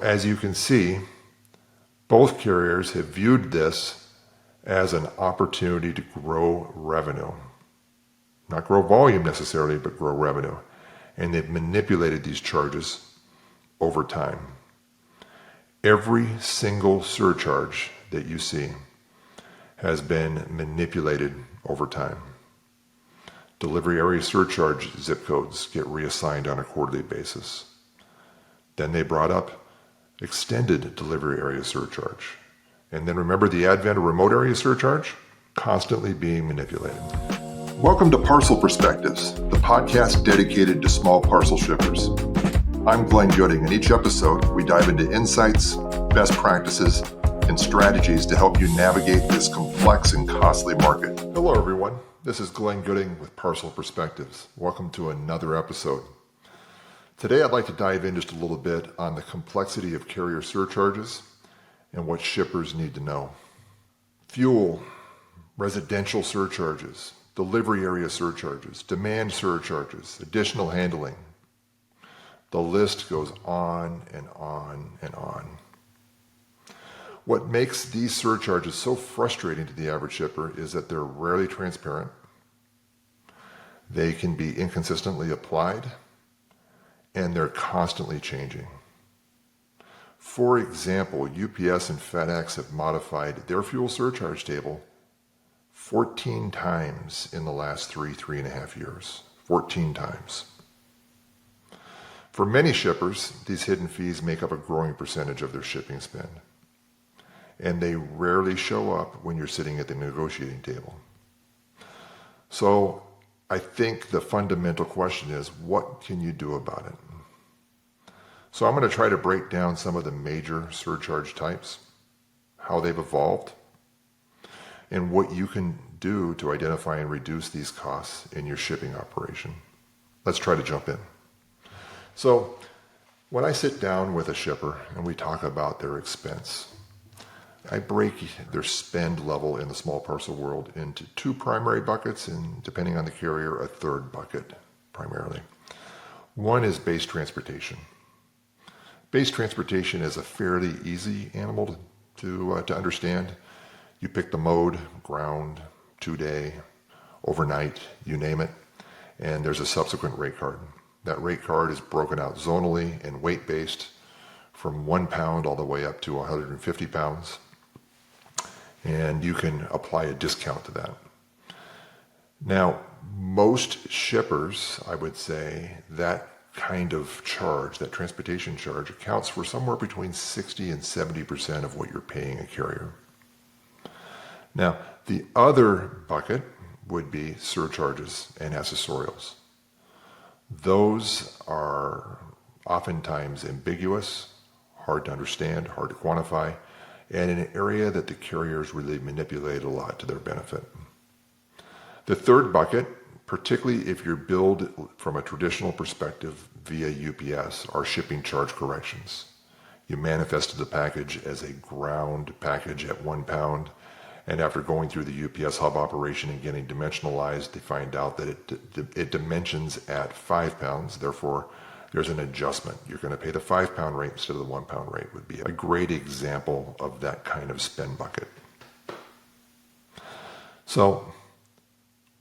As you can see, both carriers have viewed this as an opportunity to grow revenue. Not grow volume necessarily, but grow revenue. And they've manipulated these charges over time. Every single surcharge that you see has been manipulated over time. Delivery area surcharge zip codes get reassigned on a quarterly basis. Then they brought up extended delivery area surcharge. And then remember the advent of remote area surcharge? Constantly being manipulated. Welcome to Parcel Perspectives, the podcast dedicated to small parcel shippers. I'm Glenn Gooding, and each episode we dive into insights, best practices, and strategies to help you navigate this complex and costly market. Hello everyone, this is Glenn Gooding with Parcel Perspectives. Welcome to another episode. Today I'd like to dive in just a little bit on the complexity of carrier surcharges and what shippers need to know. Fuel, residential surcharges, delivery area surcharges, demand surcharges, additional handling. The list goes on and on and on. What makes these surcharges so frustrating to the average shipper is that they're rarely transparent. They can be inconsistently applied, and they're constantly changing. For example, UPS and FedEx have modified their fuel surcharge table 14 times in the last three and a half years. 14 times. For many shippers, these hidden fees make up a growing percentage of their shipping spend. And they rarely show up when you're sitting at the negotiating table. So I think the fundamental question is, what can you do about it? So I'm going to try to break down some of the major surcharge types, how they've evolved, and what you can do to identify and reduce these costs in your shipping operation. Let's try to jump in. So when I sit down with a shipper and we talk about their expense, I break their spend level in the small parcel world into two primary buckets, and depending on the carrier, a third bucket primarily. One is base transportation. Base transportation is a fairly easy animal to understand. You pick the mode, ground, 2-day, overnight, you name it, and there's a subsequent rate card. That rate card is broken out zonally and weight-based from 1 pound all the way up to 150 pounds, and you can apply a discount to that. Now, most shippers, I would say, that kind of charge, that transportation charge, accounts for somewhere between 60 and 70% of what you're paying a carrier. Now, the other bucket would be surcharges and accessorials. Those are oftentimes ambiguous, hard to understand, hard to quantify, and an area that the carriers really manipulate a lot to their benefit. The third bucket, particularly if you're billed from a traditional perspective via UPS, are shipping charge corrections. You manifested the package as a ground package at 1 pound, and after going through the UPS hub operation and getting dimensionalized, they find out that it dimensions at 5 pounds. Therefore, there's an adjustment. You're going to pay the 5 pound rate instead of the 1 pound rate would be a great example of that kind of spend bucket. So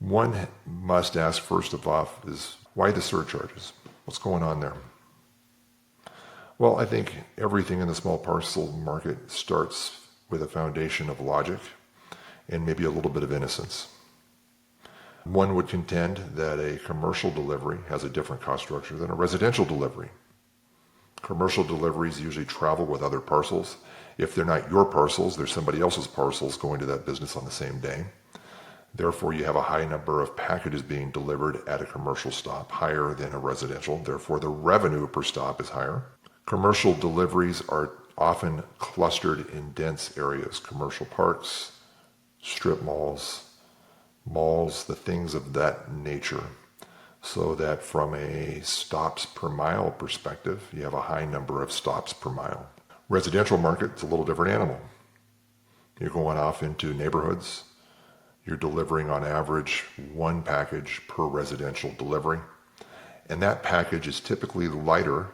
one must ask first of all is, why the surcharges? What's going on there? Well, I think everything in the small parcel market starts with a foundation of logic and maybe a little bit of innocence. One would contend that a commercial delivery has a different cost structure than a residential delivery. Commercial deliveries usually travel with other parcels. If they're not your parcels, they're somebody else's parcels going to that business on the same day. Therefore, you have a high number of packages being delivered at a commercial stop, higher than a residential. Therefore, the revenue per stop is higher. Commercial deliveries are often clustered in dense areas, commercial parks, strip malls, the things of that nature. So that from a stops per mile perspective, you have a high number of stops per mile. Residential market's a little different animal. You're going off into neighborhoods. You're delivering on average 1 package per residential delivery. And that package is typically lighter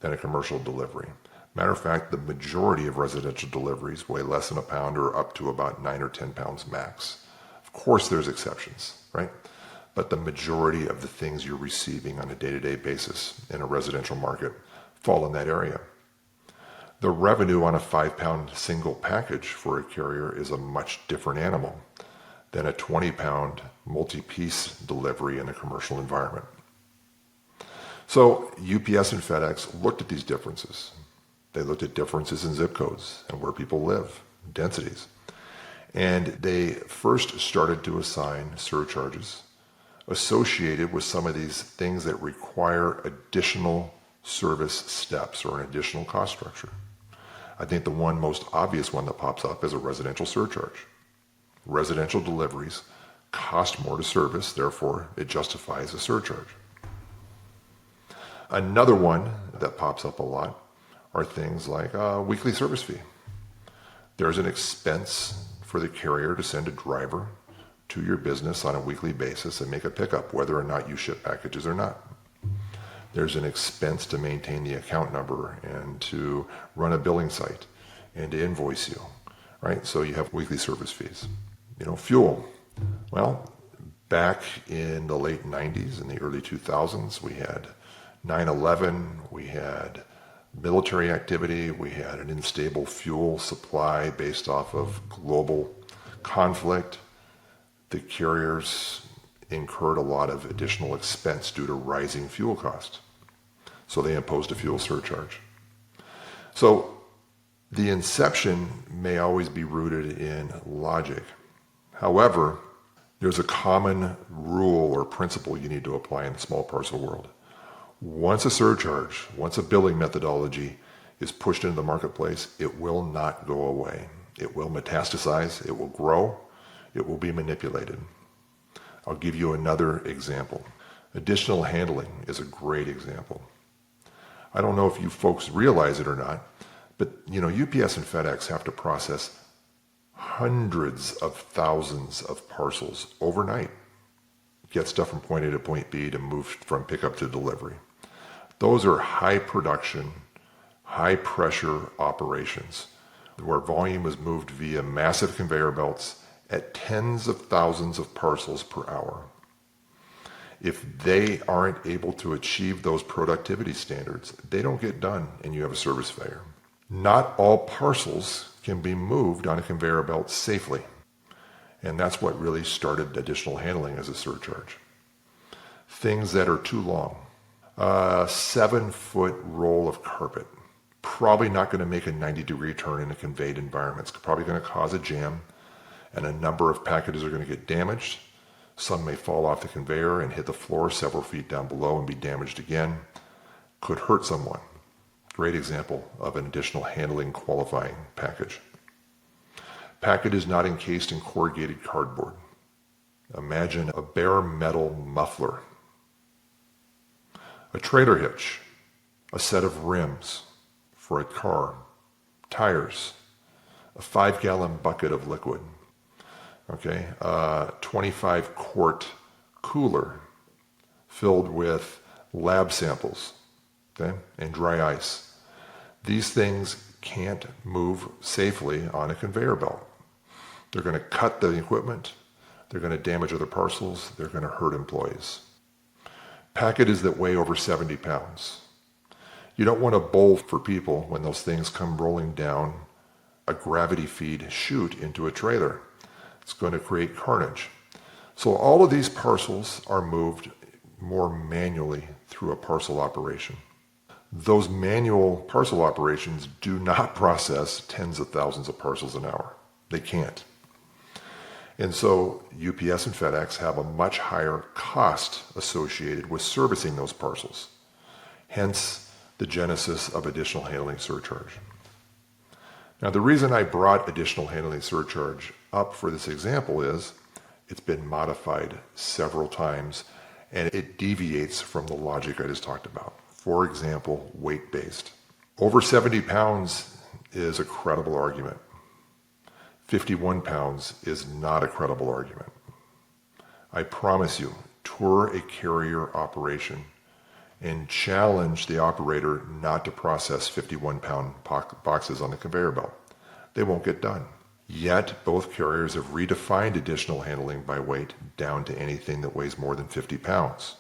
than a commercial delivery. Matter of fact, the majority of residential deliveries weigh less than a pound or up to about 9 or 10 pounds max. Of course, there's exceptions, right? But the majority of the things you're receiving on a day-to-day basis in a residential market fall in that area. The revenue on a 5-pound single package for a carrier is a much different animal than a 20-pound multi-piece delivery in a commercial environment. So UPS and FedEx looked at these differences. They looked at differences in zip codes and where people live, densities. And they first started to assign surcharges associated with some of these things that require additional service steps or an additional cost structure. I think the one most obvious one that pops up is a residential surcharge. Residential deliveries cost more to service, therefore it justifies a surcharge. Another one that pops up a lot are things like a weekly service fee. There's an expense for the carrier to send a driver to your business on a weekly basis and make a pickup, whether or not you ship packages or not. There's an expense to maintain the account number and to run a billing site and to invoice you, right? So you have weekly service fees. Fuel. Well, back in the late 90s and the early 2000s, we had 9/11, we had military activity, we had an unstable fuel supply based off of global conflict. The carriers incurred a lot of additional expense due to rising fuel costs. So they imposed a fuel surcharge. So the inception may always be rooted in logic. However, there's a common rule or principle you need to apply in the small parcel world. Once a surcharge, once a billing methodology is pushed into the marketplace, it will not go away. It will metastasize, it will grow, it will be manipulated. I'll give you another example. Additional handling is a great example. I don't know if you folks realize it or not, but UPS and FedEx have to process hundreds of thousands of parcels overnight. Get stuff from point A to point B to move from pickup to delivery. Those are high production, high pressure operations where volume is moved via massive conveyor belts at tens of thousands of parcels per hour. If they aren't able to achieve those productivity standards, they don't get done and you have a service failure. Not all parcels can be moved on a conveyor belt safely. And that's what really started additional handling as a surcharge. Things that are too long. A 7-foot roll of carpet. Probably not going to make a 90-degree turn in a conveyed environment. It's probably going to cause a jam, and a number of packages are going to get damaged. Some may fall off the conveyor and hit the floor several feet down below and be damaged again. Could hurt someone. Great example of an additional handling qualifying package. Packet is not encased in corrugated cardboard. Imagine a bare metal muffler. A trailer hitch, a set of rims for a car, tires, a 5-gallon bucket of liquid, okay, a 25-quart cooler filled with lab samples, okay, and dry ice. These things can't move safely on a conveyor belt. They're going to cut the equipment, they're going to damage other parcels, they're going to hurt employees. Packages that weigh over 70 pounds. You don't want a bowl for people when those things come rolling down a gravity feed chute into a trailer. It's going to create carnage. So all of these parcels are moved more manually through a parcel operation. Those manual parcel operations do not process tens of thousands of parcels an hour. They can't. And so UPS and FedEx have a much higher cost associated with servicing those parcels. Hence the genesis of additional handling surcharge. Now the reason I brought additional handling surcharge up for this example is it's been modified several times and it deviates from the logic I just talked about. For example, weight-based. Over 70 pounds is a credible argument. 51 pounds is not a credible argument. I promise you, tour a carrier operation and challenge the operator not to process 51-pound boxes on the conveyor belt. They won't get done. Yet, both carriers have redefined additional handling by weight down to anything that weighs more than 50 pounds.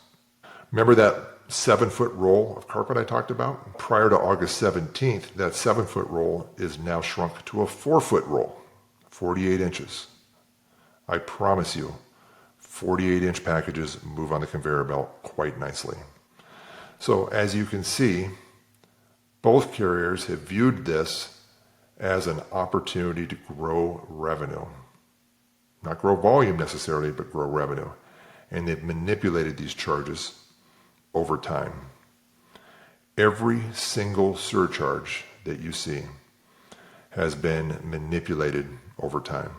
Remember that 7-foot roll of carpet I talked about? Prior to August 17th, that 7-foot roll is now shrunk to a 4-foot roll, 48 inches. I promise you, 48-inch packages move on the conveyor belt quite nicely. So as you can see, both carriers have viewed this as an opportunity to grow revenue. Not grow volume necessarily, but grow revenue. And they've manipulated these charges over time. Every single surcharge that you see has been manipulated over time.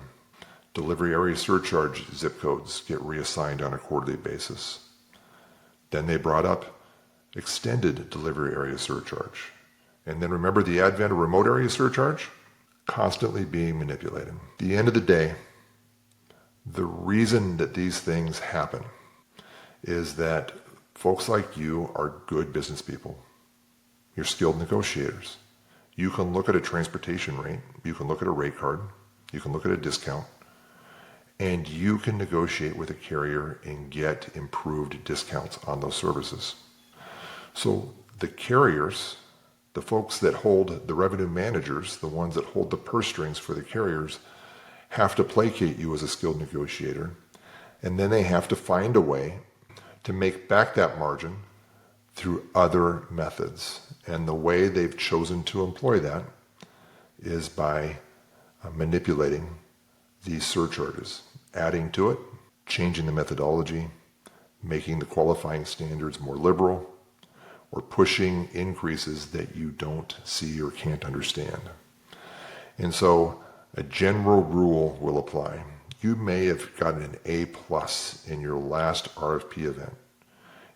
Delivery area surcharge zip codes get reassigned on a quarterly basis. Then they brought up extended delivery area surcharge. And then remember the advent of remote area surcharge? Constantly being manipulated. At the end of the day, the reason that these things happen is that folks like you are good business people. You're skilled negotiators. You can look at a transportation rate, you can look at a rate card, you can look at a discount, and you can negotiate with a carrier and get improved discounts on those services. So the carriers, the folks that hold the revenue managers, the ones that hold the purse strings for the carriers, have to placate you as a skilled negotiator, and then they have to find a way to make back that margin through other methods. And the way they've chosen to employ that is by manipulating these surcharges, adding to it, changing the methodology, making the qualifying standards more liberal, or pushing increases that you don't see or can't understand. And so a general rule will apply. You may have gotten an A+ in your last RFP event,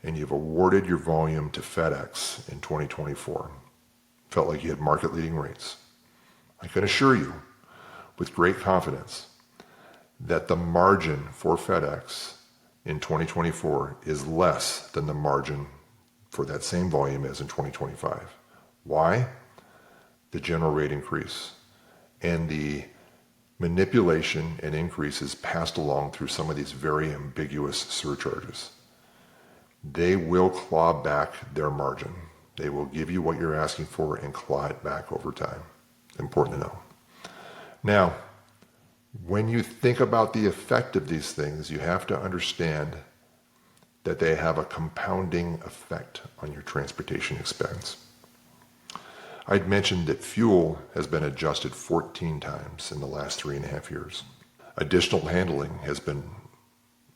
and you've awarded your volume to FedEx in 2024. Felt like you had market-leading rates. I can assure you with great confidence that the margin for FedEx in 2024 is less than the margin for that same volume as in 2025. Why? The general rate increase and the manipulation and increases passed along through some of these very ambiguous surcharges. They will claw back their margin. They will give you what you're asking for and claw it back over time. Important to know. Now, when you think about the effect of these things, you have to understand that they have a compounding effect on your transportation expense. I'd mentioned that fuel has been adjusted 14 times in the last 3.5 years. Additional handling has been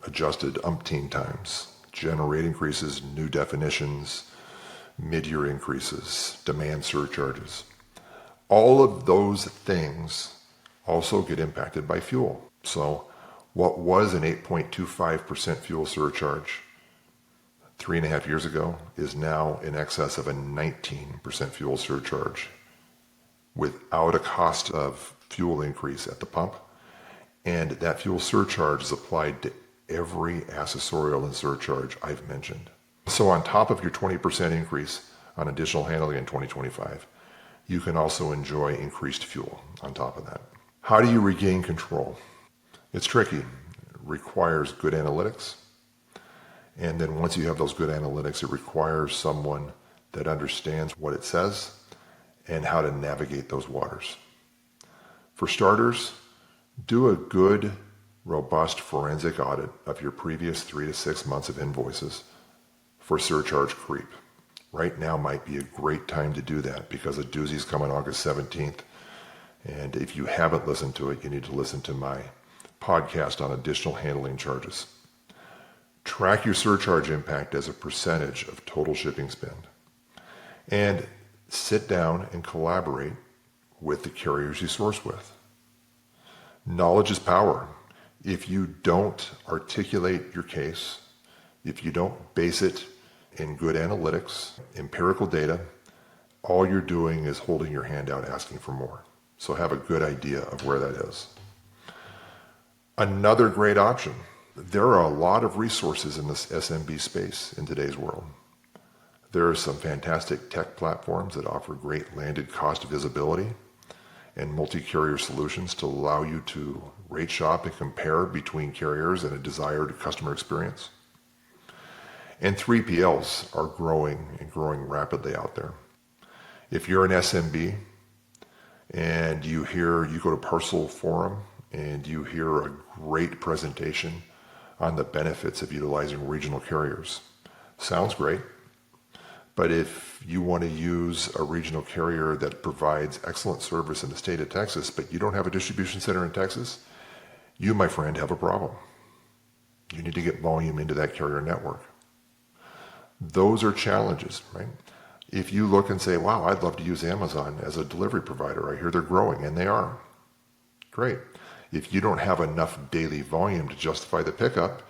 adjusted umpteen times. General rate increases, new definitions, mid-year increases, demand surcharges. All of those things also get impacted by fuel. So what was an 8.25% fuel surcharge 3.5 years ago is now in excess of a 19% fuel surcharge without a cost of fuel increase at the pump. And that fuel surcharge is applied to every accessorial and surcharge I've mentioned. So on top of your 20% increase on additional handling in 2025, you can also enjoy increased fuel on top of that. How do you regain control? It's tricky. It requires good analytics. And then once you have those good analytics, it requires someone that understands what it says and how to navigate those waters. For starters, do a good, robust forensic audit of your previous 3 to 6 months of invoices for surcharge creep. Right now might be a great time to do that because a doozy's coming August 17th. And if you haven't listened to it, you need to listen to my podcast on additional handling charges. Track your surcharge impact as a percentage of total shipping spend. And sit down and collaborate with the carriers you source with. Knowledge is power. If you don't articulate your case, if you don't base it in good analytics, empirical data, all you're doing is holding your hand out asking for more. So have a good idea of where that is. Another great option. There are a lot of resources in this SMB space in today's world. There are some fantastic tech platforms that offer great landed cost visibility and multi-carrier solutions to allow you to rate shop and compare between carriers and a desired customer experience. And 3PLs are growing and growing rapidly out there. If you're an SMB and you go to Parcel Forum and you hear a great presentation on the benefits of utilizing regional carriers, sounds great. But if you want to use a regional carrier that provides excellent service in the state of Texas, but you don't have a distribution center in Texas, you, my friend, have a problem. You need to get volume into that carrier network. Those are challenges, right? If you look and say, wow, I'd love to use Amazon as a delivery provider. I hear they're growing, and they are. Great. If you don't have enough daily volume to justify the pickup,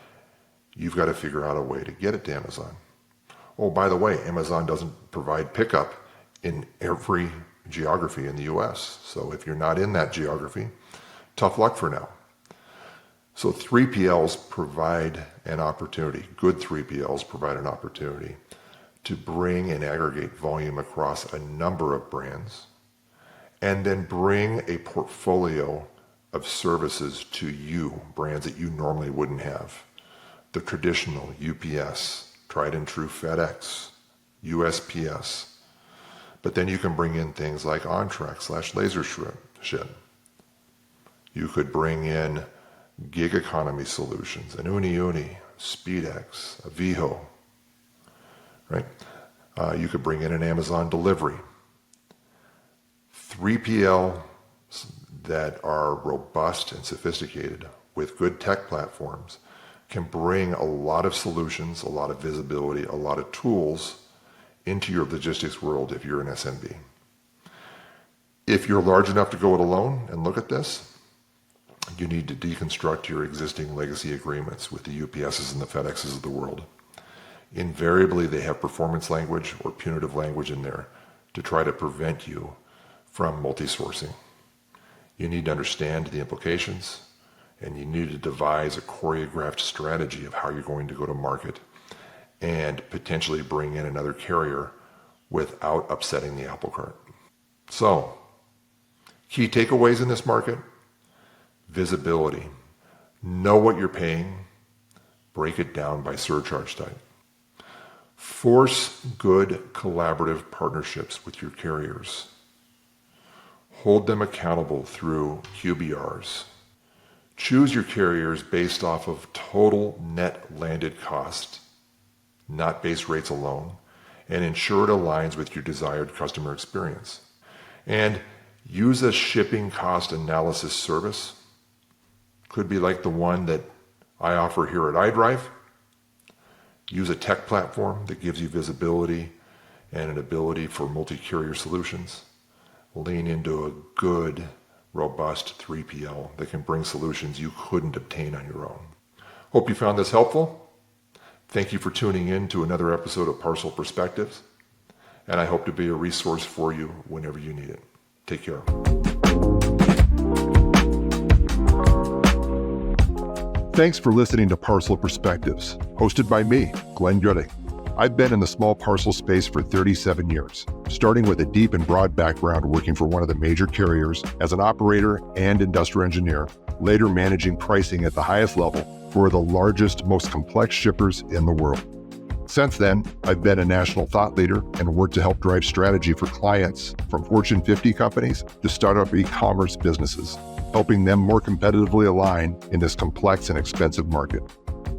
you've got to figure out a way to get it to Amazon. Oh, by the way, Amazon doesn't provide pickup in every geography in the US. So if you're not in that geography, tough luck for now. So 3PLs provide an opportunity, good 3PLs provide an opportunity to bring and aggregate volume across a number of brands and then bring a portfolio of services to you, brands that you normally wouldn't have. The traditional UPS, tried and true FedEx, USPS. But then you can bring in things like OnTrack/LaserShip. You could bring in gig economy solutions, an Uni, SpeedX, a Viho, right? You could bring in an Amazon delivery. 3PL that are robust and sophisticated with good tech platforms can bring a lot of solutions, a lot of visibility, a lot of tools into your logistics world if you're an SMB. If you're large enough to go it alone and look at this, you need to deconstruct your existing legacy agreements with the UPSs and the FedExs of the world. Invariably, they have performance language or punitive language in there to try to prevent you from multi-sourcing. You need to understand the implications, and you need to devise a choreographed strategy of how you're going to go to market and potentially bring in another carrier without upsetting the apple cart. So, key takeaways in this market: visibility. Know what you're paying. Break it down by surcharge type. Force good collaborative partnerships with your carriers. Hold them accountable through QBRs. Choose your carriers based off of total net landed cost, not base rates alone, and ensure it aligns with your desired customer experience. And use a shipping cost analysis service. Could be like the one that I offer here at iDrive. Use a tech platform that gives you visibility and an ability for multi-carrier solutions. Lean into a good, robust 3PL that can bring solutions you couldn't obtain on your own. Hope you found this helpful. Thank you for tuning in to another episode of Parcel Perspectives, and I hope to be a resource for you whenever you need it. Take care. Thanks for listening to Parcel Perspectives, hosted by me, Glenn Gooding. I've been in the small parcel space for 37 years, starting with a deep and broad background working for one of the major carriers as an operator and industrial engineer, later managing pricing at the highest level for the largest, most complex shippers in the world. Since then, I've been a national thought leader and worked to help drive strategy for clients from Fortune 50 companies to startup e-commerce businesses, helping them more competitively align in this complex and expensive market.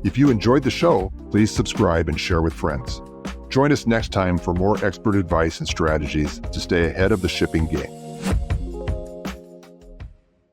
If you enjoyed the show, please subscribe and share with friends. Join us next time for more expert advice and strategies to stay ahead of the shipping game.